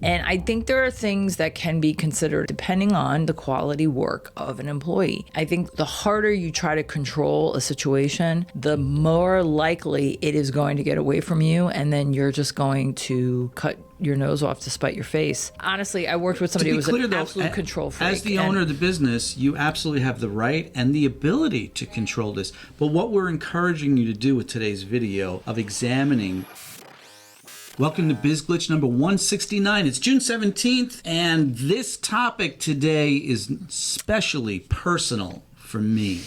And I think there are things that can be considered depending on the quality work of an employee. I think the harder you try to control a situation, the more likely it is going to get away from you, and then you're just going to cut your nose off to spite your face. Honestly, I worked with somebody who was an absolute control freak. As the owner of the business, you absolutely have the right and the ability to control this. But what we're encouraging you to do with today's video of examining. Welcome to Biz Glitch number 169. It's June 17th, and this topic today is especially personal for me.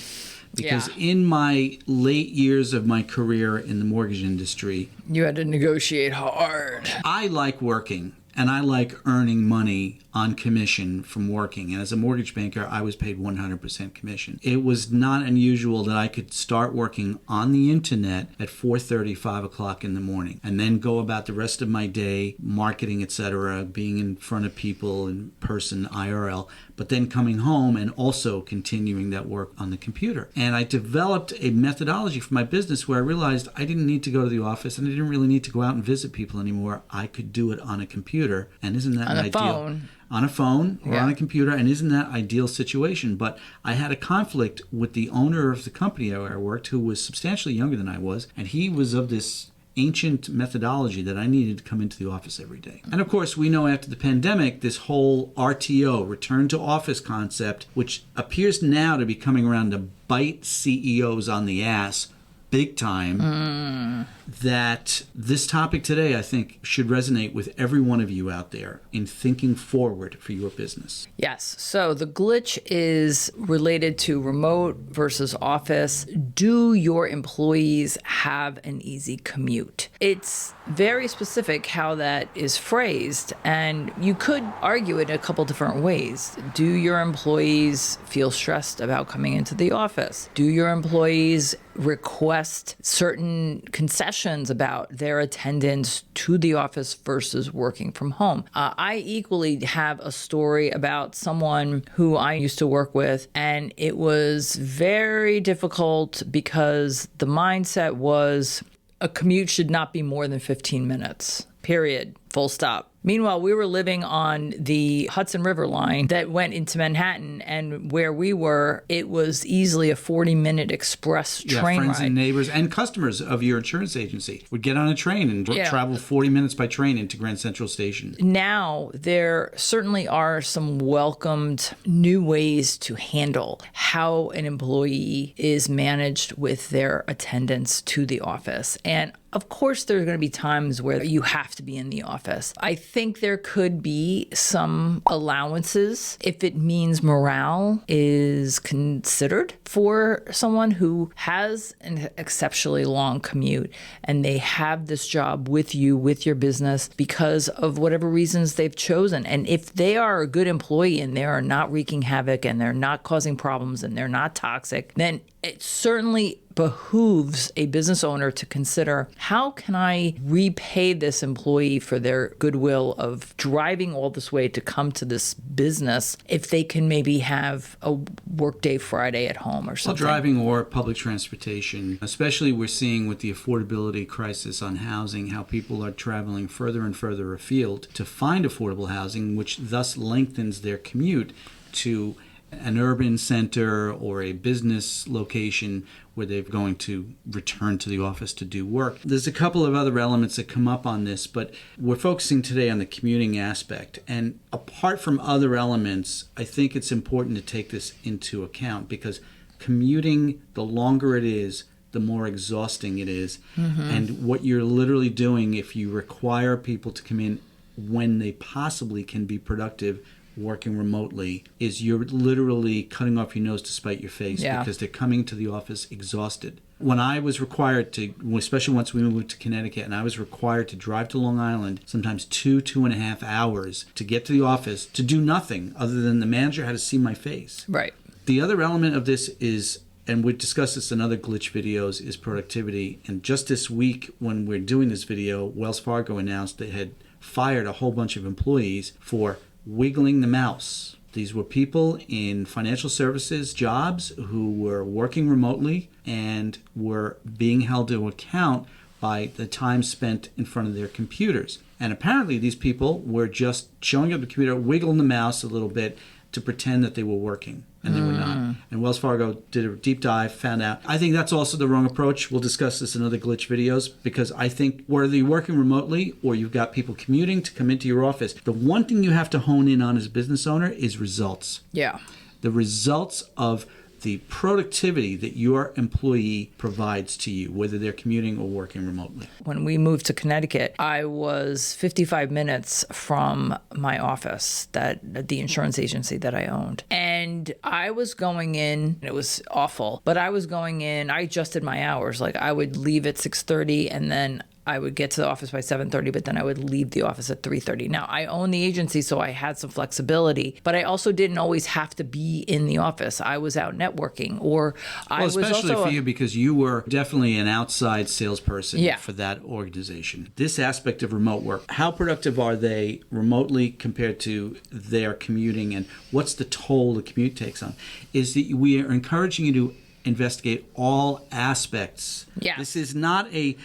Because in my late years of my career in the mortgage industry, you had to negotiate hard. I like working, and I like earning money on commission from working. And as a mortgage banker, I was paid 100% commission. It was not unusual that I could start working on the internet at 4:30, 5 o'clock in the morning, and then go about the rest of my day, marketing, etc., being in front of people in person, IRL, but then coming home and also continuing that work on the computer. And I developed a methodology for my business where I realized I didn't need to go to the office and I didn't really need to go out and visit people anymore. I could do it on a computer. And isn't that an ideal? Phone. On a phone or on a computer, and isn't that ideal situation? But I had a conflict with the owner of the company where I worked, who was substantially younger than I was, and he was of this ancient methodology that I needed to come into the office every day. And of course, we know after the pandemic, this whole RTO, return to office concept, which appears now to be coming around to bite CEOs on the ass big time, that this topic today, I think, should resonate with every one of you out there in thinking forward for your business. Yes. So the glitch is related to remote versus office. Do your employees have an easy commute? It's very specific how that is phrased, and you could argue it a couple different ways. Do your employees feel stressed about coming into the office? Do your employees request certain concessions about their attendance to the office versus working from home? I equally have a story about someone who I used to work with, and it was very difficult because the mindset was a commute should not be more than 15 minutes, period, full stop. Meanwhile, we were living on the Hudson River line that went into Manhattan, and where we were, it was easily a 40-minute express train friends ride. And neighbors and customers of your insurance agency would get on a train and travel 40 minutes by train into Grand Central Station. Now, there certainly are some welcomed new ways to handle how an employee is managed with their attendance to the office. And of course, there are going to be times where you have to be in the office. I think there could be some allowances if it means morale is considered for someone who has an exceptionally long commute and they have this job with you, with your business, because of whatever reasons they've chosen. And if they are a good employee and they are not wreaking havoc and they're not causing problems and they're not toxic, then it certainly behooves a business owner to consider, how can I repay this employee for their goodwill of driving all this way to come to this business if they can maybe have a workday Friday at home or something? Well, driving or public transportation, especially we're seeing with the affordability crisis on housing, how people are traveling further and further afield to find affordable housing, which thus lengthens their commute to an urban center or a business location where they're going to return to the office to do work. There's a couple of other elements that come up on this, but we're focusing today on the commuting aspect. And apart from other elements, I think it's important to take this into account, because commuting, the longer it is, the more exhausting it is. And what you're literally doing if you require people to come in when they possibly can be productive working remotely is you're literally cutting off your nose to spite your face, because they're coming to the office exhausted. When I was required to, especially once we moved to Connecticut, and I was required to drive to Long Island, sometimes 2.5 hours to get to the office to do nothing other than the manager had to see my face. Right. The other element of this is, and we've discussed this in other glitch videos, is productivity. And just this week when we're doing this video, Wells Fargo announced they had fired a whole bunch of employees for wiggling the mouse. These were people in financial services jobs who were working remotely and were being held to account by the time spent in front of their computers. And apparently these people were just showing up at the computer, wiggling the mouse a little bit to pretend that they were working, and they were not. And Wells Fargo did a deep dive, found out. I think that's also the wrong approach. We'll discuss this in other glitch videos, because I think whether you're working remotely or you've got people commuting to come into your office, the one thing you have to hone in on as a business owner is results. Yeah. The results of the productivity that your employee provides to you, whether they're commuting or working remotely. When we moved to Connecticut, I was 55 minutes from my office, the insurance agency that I owned. And I was going in, it was awful, but I was going in, I adjusted my hours. Like I would leave at 6:30 and then I would get to the office by 7:30, but then I would leave the office at 3:30. Now, I own the agency, so I had some flexibility, but I also didn't always have to be in the office. I was out networking, or I was especially also for you, because you were definitely an outside salesperson Yeah. for that organization. This aspect of remote work, how productive are they remotely compared to their commuting, and what's the toll the commute takes on? Is that we are encouraging you to investigate all aspects. Yeah. This is not a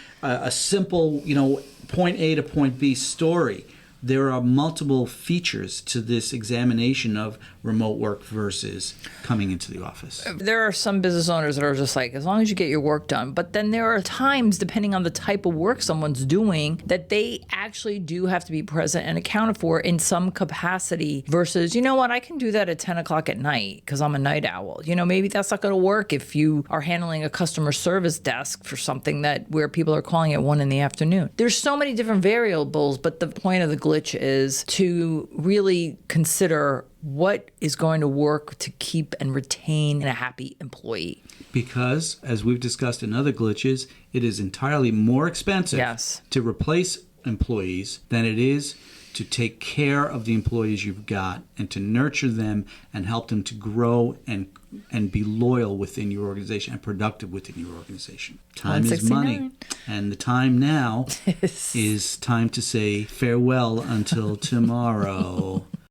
simple, point A to point B story. There are multiple features to this examination of remote work versus coming into the office. There are some business owners that are just like, as long as you get your work done. But then there are times, depending on the type of work someone's doing, that they actually do have to be present and accounted for in some capacity versus, you know what, I can do that at 10 o'clock at night because I'm a night owl. Maybe that's not going to work if you are handling a customer service desk for something where people are calling at 1 in the afternoon. There's so many different variables, but the point of the glitch is to really consider what is going to work to keep and retain a happy employee. Because, as we've discussed in other glitches, it is entirely more expensive Yes. to replace employees than it is to take care of the employees you've got and to nurture them and help them to grow and be loyal within your organization and productive within your organization. Time is money. And the time now is time to say farewell until tomorrow.